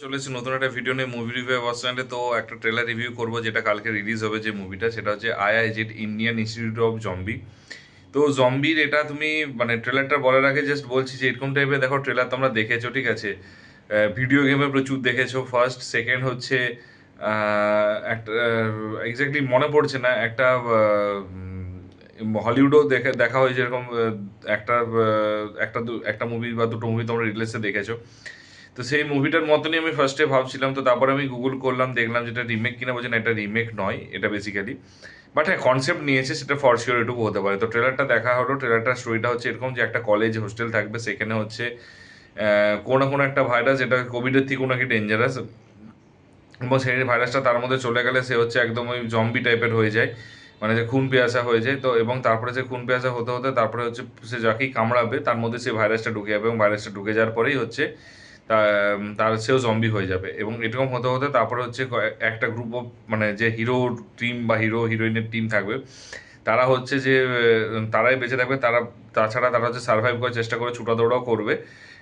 চলেছে নতুন একটা ভিডিও নিয়ে মুভি রিভিউ অবস্থানে। তো একটা ট্রেলার রিভিউ করব যেটা কালকে রিলিজ হবে, যে মুভিটা সেটা হচ্ছে আইআইজেড ইন্ডিয়ান ইনস্টিটিউট অফ জম্বি। তো জম্বির এটা তুমি মানে ট্রেলারটা বলার আগে জাস্ট বলছি যে এরকম টাইপের দেখো ট্রেলার তোমরা দেখেছো, ঠিক আছে? ভিডিও গেমে প্রচুর দেখেছো। ফার্স্ট সেকেন্ড হচ্ছে একটা এক্স্যাক্টলি মনে পড়ছে না, একটা হলিউডও দেখা দেখা হয়েছে এরকম একটা একটা মুভি বা দুটো মুভি তোমরা রিলিজে দেখেছো। তো সেই মুভিটার মতনই আমি ফার্স্টে ভাবছিলাম, তো তারপরে আমি গুগল করলাম, দেখলাম যেটা রিমেক কিনা, বলছে না এটা রিমেক নয়, এটা বেসিক্যালি বাট হ্যাঁ কনসেপ্ট নিয়েছে, সেটা ফর শিওর এটুকু হতে পারে। তো ট্রেলারটা দেখা হলো, ট্রেলারটার স্টোরিটা হচ্ছে এরকম যে একটা কলেজ হোস্টেল থাকবে, সেখানে হচ্ছে কোনো না কোনো একটা ভাইরাস, যেটা কোভিডের থেকে নাকি ডেঞ্জারাস, এবং সেই ভাইরাসটা তার মধ্যে চলে গেলে সে হচ্ছে একদম ওই জম্বি টাইপের হয়ে যায়, মানে যে খুন পেয়াসা হয়ে যায়। তো এবং তারপরে সে খুন পেয়াসা হতে হতে তারপরে হচ্ছে সে যাকেই কামড়াবে তার মধ্যে সে ভাইরাসটা ঢুকে যাবে, এবং ভাইরাসটা ঢুকে যাওয়ার পরেই হচ্ছে তার সেও জম্বি হয়ে যাবে। এবং এরকম হতে হতে তারপরে হচ্ছে একটা গ্রুপ অফ মানে যে হিরো টিম বা হিরো হিরোইনের টিম থাকবে, তারা হচ্ছে যে তারাই বেঁচে থাকবে। তাছাড়া তারা হচ্ছে সার্ভাইভ করার চেষ্টা করে, ছুটা দৌড়াও করবে,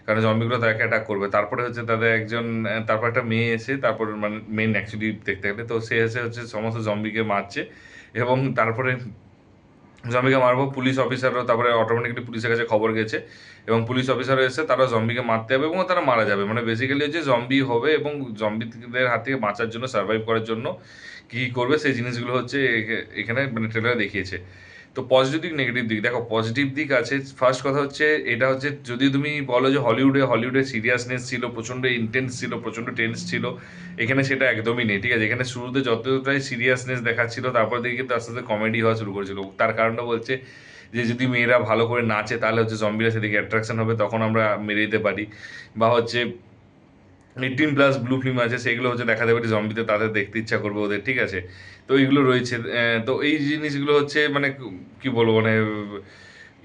কারণ জম্বিগুলো তাকে অ্যাটাক করবে। তারপরে হচ্ছে তাদের একজন তারপর একটা মেয়ে এসে, তারপর মানে মেন অ্যাকচুয়ালি দেখতে গেলে তো সে এসে হচ্ছে সমস্ত জম্বিকে মারছে। এবং তারপরে জম্বিকে মারবো, পুলিশ অফিসারও তারপরে অটোমেটিকলি পুলিশের কাছে খবর গেছে, এবং পুলিশ অফিসার এসে তারা জম্বিকে মারতে যাবে এবং তারা মারা যাবে। মানে বেসিক্যালি হচ্ছে জম্বি হবে, এবং জম্বিদের হাত থেকে বাঁচার জন্য, সার্ভাইভ করার জন্য কী করবে সেই জিনিসগুলো হচ্ছে এখানে মানে ট্রেলারে দেখিয়েছে। তো পজিটিভ দিক নেগেটিভ দিক দেখো, পজিটিভ দিক আছে। ফার্স্ট কথা হচ্ছে এটা হচ্ছে, যদি তুমি বলো যে হলিউডে সিরিয়াসনেস ছিল, প্রচণ্ড ইন্টেন্স ছিল, প্রচণ্ড টেন্স ছিল, এখানে সেটা একদমই নেই, ঠিক আছে? এখানে শুরুতে যতটাই সিরিয়াসনেস দেখাচ্ছিল, তারপর দিকে কিন্তু আস্তে আস্তে কমেডি হওয়া শুরু করেছিল। তার কারণটা বলছে যে যদি মেয়েরা ভালো করে নাচে তাহলে হচ্ছে জম্বিরা সেদিকে অ্যাট্রাকশন হবে, তখন আমরা মেরে দিতে পারি। বা হচ্ছে 18+ ব্লু ফিল্ম আছে, সেগুলো হচ্ছে দেখাতে পারি জম্বিতে, তাদের দেখতে ইচ্ছা করবে ওদের, ঠিক আছে? তো এইগুলো রয়েছে। তো এই জিনিসগুলো হচ্ছে মানে কি বলবো, মানে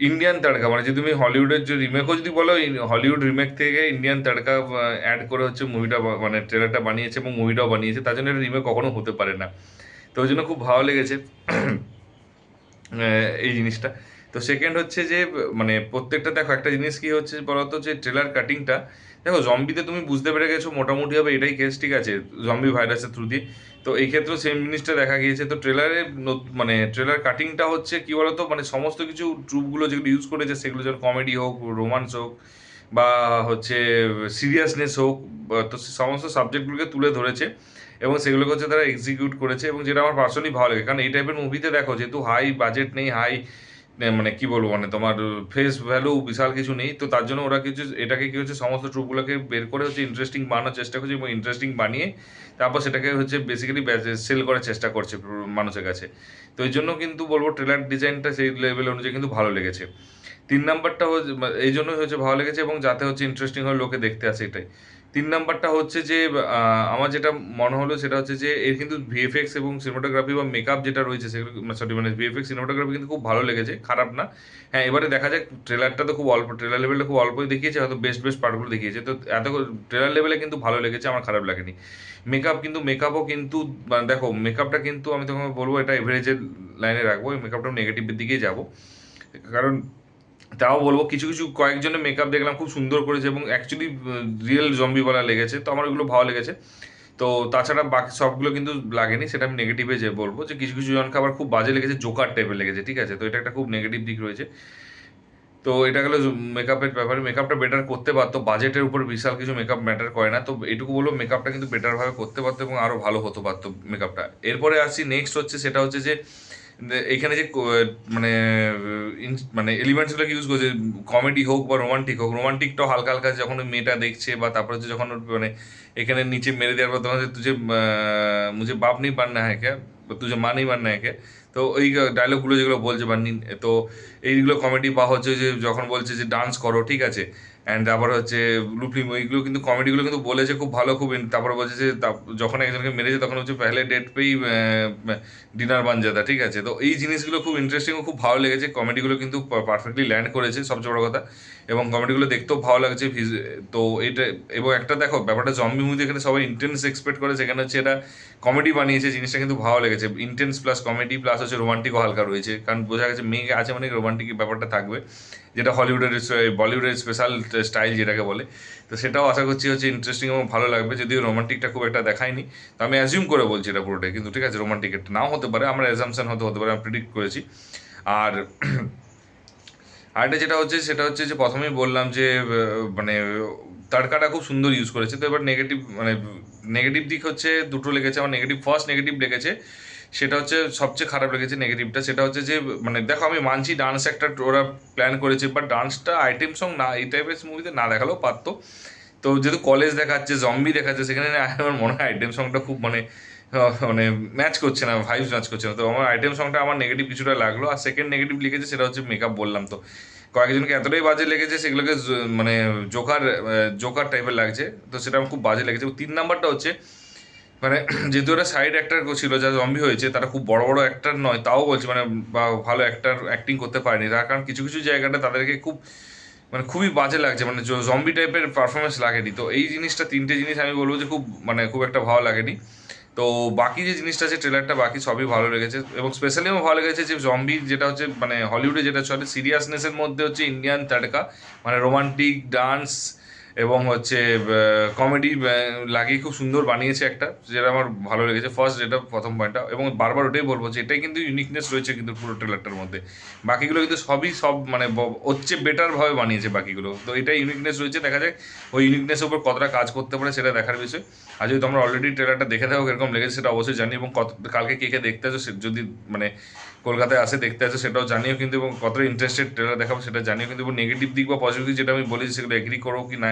ইন্ডিয়ান তাড়কা, মানে যদি তুমি হলিউডের যে রিমেকও যদি বলো, হলিউড রিমেক থেকে ইন্ডিয়ান তাড়কা অ্যাড করে হচ্ছে মুভিটা মানে ট্রেলারটা বানিয়েছে এবং মুভিটাও বানিয়েছে, তার জন্য এটা রিমেক কখনো হতে পারে না। তো ওই জন্য খুব ভালো লেগেছে এই জিনিসটা। তো সেকেন্ড হচ্ছে যে মানে প্রত্যেকটা দেখো, একটা জিনিস কি হচ্ছে বলতো, যে ট্রেলার কাটিংটা দেখো, জম্বিতে তুমি বুঝতে পেরে গেছো মোটামুটি হবে এটাই কেস, ঠিক আছে? জম্বি ভাইরাসের থ্রু দিয়ে। তো এই ক্ষেত্রেও সেম জিনিসটা দেখা গিয়েছে। তো ট্রেলারে মানে ট্রেলার কাটিংটা হচ্ছে কি বলতো, মানে সমস্ত কিছু ট্রুপগুলো যেগুলো ইউজ করেছে, সেগুলো যেন কমেডি হোক, রোমান্স হোক, বা হচ্ছে সিরিয়াসনেস হোক, তো সমস্ত সাবজেক্টগুলোকে তুলে ধরেছে, এবং সেগুলোকে হচ্ছে তারা এক্সিকিউট করেছে, এবং যেটা আমার পার্সোনালি ভালো লাগে। কারণ এই টাইপের মুভিতে দেখো, যেহেতু হাই বাজেট নেই, হাই মানে কি বলবো, মানে তোমার ফেস ভ্যালু বিশাল কিছু নেই, তো তার জন্য ওরা কিছু এটাকে কি হচ্ছে সমস্ত ট্রুপগুলোকে বের করে হচ্ছে ইন্টারেস্টিং বানানোর চেষ্টা করছে, এবং ইন্টারেস্টিং বানিয়ে তারপর সেটাকে হচ্ছে বেসিক্যালি সেল করার চেষ্টা করছে মানুষের কাছে। তো এই জন্য কিন্তু বলবো ট্রেলার ডিজাইনটা সেই লেভেল অনুযায়ী কিন্তু ভালো লেগেছে। 3 নাম্বারটা হচ্ছে এই জন্যই হচ্ছে ভালো লেগেছে, এবং যাতে হচ্ছে ইন্টারেস্টিং হয় লোকে দেখতে আসে, এটাই। 3 নাম্বারটা হচ্ছে যে আমার যেটা মনে হলো সেটা হচ্ছে যে এর কিন্তু ভিএফএক্স এবং সিনেমাটোগ্রাফি বা মেকআপ যেটা রয়েছে সেগুলো, সরি মানে ভিএফএক্স সিনেমাটোগ্রাফি কিন্তু খুব ভালো লেগেছে, খারাপ না। হ্যাঁ, এবারে দেখা যাক, ট্রেলারটা তো খুব অল্প, ট্রেলার লেভেলটা খুব অল্পই দেখিয়েছে, হয়তো বেস্ট বেস্ট পার্টগুলো দেখিয়েছে। তো এত ট্রেলার লেভেলে কিন্তু ভালো লেগেছে, আমার খারাপ লাগেনি। মেকআপও কিন্তু মানে দেখো, মেকআপটা কিন্তু আমি তোমাকে বলবো এটা এভারেজের লাইনে রাখবো, এই মেকআপটা নেগেটিভের দিকেই যাবো। কারণ তাও বলবো কিছু কিছু কয়েকজনের মেকআপ দেখলাম খুব সুন্দর করেছে, এবং অ্যাকচুয়ালি রিয়েল জম্বিওয়ালা লেগেছে, তো আমার ওগুলো ভালো লেগেছে। তো তাছাড়া বাকি সবগুলো কিন্তু লাগেনি, সেটা আমি নেগেটিভে যে বলবো, যে কিছু কিছু জনকে আবার খুব বাজে লেগেছে, জোকার টাইপের লেগেছে, ঠিক আছে? তো এটা একটা খুব নেগেটিভ দিক রয়েছে। তো এটা গেলো মেকআপের ব্যাপারে। মেকআপটা বেটার করতে পারতো, বাজেটের উপর বিশাল কিছু মেকআপ ম্যাটার করে না। তো এটুকু বলবো, মেকআপটা কিন্তু বেটারভাবে করতে পারতো এবং আরও ভালো হতে পারতো মেকআপটা। এরপরে আসছি নেক্সট হচ্ছে, সেটা হচ্ছে যে এখানে যে মানে মানে এলিমেন্টসগুলোকে ইউজ করছে, কমেডি হোক বা রোমান্টিক হোক, রোমান্টিকটাও হালকা হালকা যখন ওই মেয়েটা দেখছে, বা তারপরে হচ্ছে যখন ওর মানে এখানে নিচে মেরে দেওয়ার পর তখন হচ্ছে তুঝে মুঝে বাপ নেই বাননা হ্যাঁ ক্যা, তুঝে মা নেই বাননা হ্যাঁ ক্যা। তো ওই ডায়লগগুলো যেগুলো বলছে বা তো এইগুলো কমেডি, বা হচ্ছে যে যখন বলছে যে ডান্স করো, ঠিক আছে? অ্যান্ড তারপর হচ্ছে লুফিং, ওইগুলো কিন্তু কমেডিগুলো কিন্তু বলেছে খুব ভালো, খুব তারপরে বলছে যে যখন একজনকে মেরেছে তখন হচ্ছে পেহলে ডেট পেই ডিনার বান জাতা, ঠিক আছে? তো এই জিনিসগুলো খুব ইন্টারেস্টিং ও খুব ভালো লেগেছে, কমেডিগুলো কিন্তু পারফেক্টলি ল্যান্ড করেছে, সবচেয়ে বড় কথা। এবং কমেডিগুলো দেখতেও ভালো লাগছে। তো এইটা, এবং একটা দেখো ব্যাপারটা, জম্বি মুভি এখানে সবাই ইন্টেন্স এক্সপেক্ট করে, সেখানে হচ্ছে এটা কমেডি বানিয়েছে, জিনিসটা কিন্তু ভালো লেগেছে। ইন্টেন্স প্লাস কমেডি প্লাস হচ্ছে রোমান্টিকও হালকা রয়েছে, কারণ বোঝা গেছে মেয়ে আছে মানে রোমান্টিক ব্যাপারটা থাকবে। যেটা বলিউডের স্পেশাল স্টাইল যেটাকে বলে। তো সেটাও আশা করছি হচ্ছে ইন্টারেস্টিং এবং ভালো লাগবে, যদিও রোমান্টিকটা খুব একটা দেখায়নি। তো আমি অ্যাজিউম করে বলছি এটা পুরোটাই, কিন্তু ঠিক আছে রোমান্টিক একটা নাও হতে পারে, আমার অ্যাজামশন হতে পারে, আমি প্রিডিক্ট করেছি। আর আরেকটা যেটা হচ্ছে সেটা হচ্ছে যে প্রথমেই বললাম যে মানে তাড়কাটা খুব সুন্দর ইউজ করেছে। তো এবার নেগেটিভ মানে নেগেটিভ দিক হচ্ছে দুটো লেগেছে আমার। ফার্স্ট নেগেটিভ লেগেছে, সেটা হচ্ছে সবচেয়ে খারাপ লেগেছে নেগেটিভটা, সেটা হচ্ছে যে মানে দেখো আমি মানছি ডান্স একটা ওরা প্ল্যান করেছে, বাট ডান্সটা আইটেম সং না এই টাইপের মুভিতে না দেখালেও পারতো। তো যেহেতু কলেজ দেখাচ্ছে, জম্বি দেখাচ্ছে, সেখানে আমার মনে হয় আইটেম সংটা খুব মানে মানে ম্যাচ করছে না, ভাইবস ম্যাচ করছে না। তো আমার আইটেম সংটা আমার নেগেটিভ কিছুটা লাগলো। আর সেকেন্ড নেগেটিভ লিখেছে সেটা হচ্ছে মেকআপ, বললাম তো কয়েকজনকে এতটাই বাজে লেগেছে সেগুলোকে মানে জোকার জোকার টাইপের লাগছে, তো সেটা আমার খুব বাজে লেগেছে। 3 নাম্বারটা হচ্ছে মানে যেহেতু ওরা সাইড অ্যাক্টার ছিল যারা জম্বি হয়েছে, তারা খুব বড় বড় অ্যাক্টার নয়, তাও বলছি মানে বা ভালো অ্যাক্টার অ্যাক্টিং করতে পারেনি তার কারণ কিছু কিছু জায়গাটা তাদেরকে খুব মানে খুবই বাজে লাগছে, মানে জম্বি টাইপের পারফরমেন্স লাগেনি। তো এই জিনিসটা, তিনটে জিনিস আমি বলবো যে খুব মানে খুব একটা ভালো লাগেনি। তো বাকি যে জিনিসটা আছে ট্রেলারটা বাকি সবই ভালো লেগেছে, এবং স্পেশালি আমার ভালো লেগেছে যে জম্বি যেটা হচ্ছে মানে হলিউডে যেটা চলে সিরিয়াসনেসের মধ্যে হচ্ছে ইন্ডিয়ান তাড়কা, মানে রোমান্টিক ডান্স এবং হচ্ছে কমেডি লাগিয়ে খুব সুন্দর বানিয়েছে একটা, যেটা আমার ভালো লেগেছে ফার্স্ট, যেটা প্রথম পয়েন্টটা। এবং বারবার ওটাই বলবো যে এটাই কিন্তু ইউনিকনেস রয়েছে কিন্তু পুরো ট্রেলারটার মধ্যে। বাকিগুলো কিন্তু সব মানে হচ্ছে বেটারভাবে বানিয়েছে বাকিগুলো, তো এটাই ইউনিকনেস রয়েছে। দেখা যায় ওই ইউনিকনেসের উপর কতটা কাজ করতে পারে সেটা দেখার বিষয়। আর যদি তোমরা অলরেডি ট্রেলারটা দেখে থাকো এরকম লেগেছে সেটা অবশ্যই জানি, এবং কালকে কে কে দেখতে আছো যদি মানে কলকাতায় আসে দেখতে আছো সেটাও জানিও কিন্তু, এবং কতটা ইন্টারেস্টেড ট্রেলার দেখাবো সেটা জানিও কিন্তু। এবং নেগেটিভ দিক বা পজিটিভ দিক যেটা আমি বলেছি সেগুলো এগ্রি করো কি না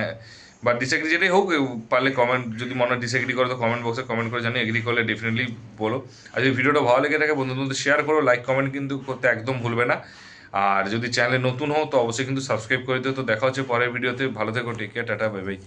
বা ডিসএগ্রি যেটাই হোক, পারলে কমেন্ট, যদি মনে হয় ডিসএগ্রি করো তো কমেন্ট বক্সে কমেন্ট করে জানিও, এগ্রি করলে ডেফিনেটলি বলো। আর যদি ভিডিওটা ভালো লেগে থাকে বন্ধুদের মধ্যে শেয়ার করো, লাইক কমেন্ট কিন্তু করতে একদম ভুলবে না। আর যদি চ্যানেলে নতুন হও তো অবশ্যই কিন্তু সাবস্ক্রাইব করে দিও। তো দেখা হচ্ছে পরের ভিডিওতে, ভালো থেকো, take care, tata, bye by.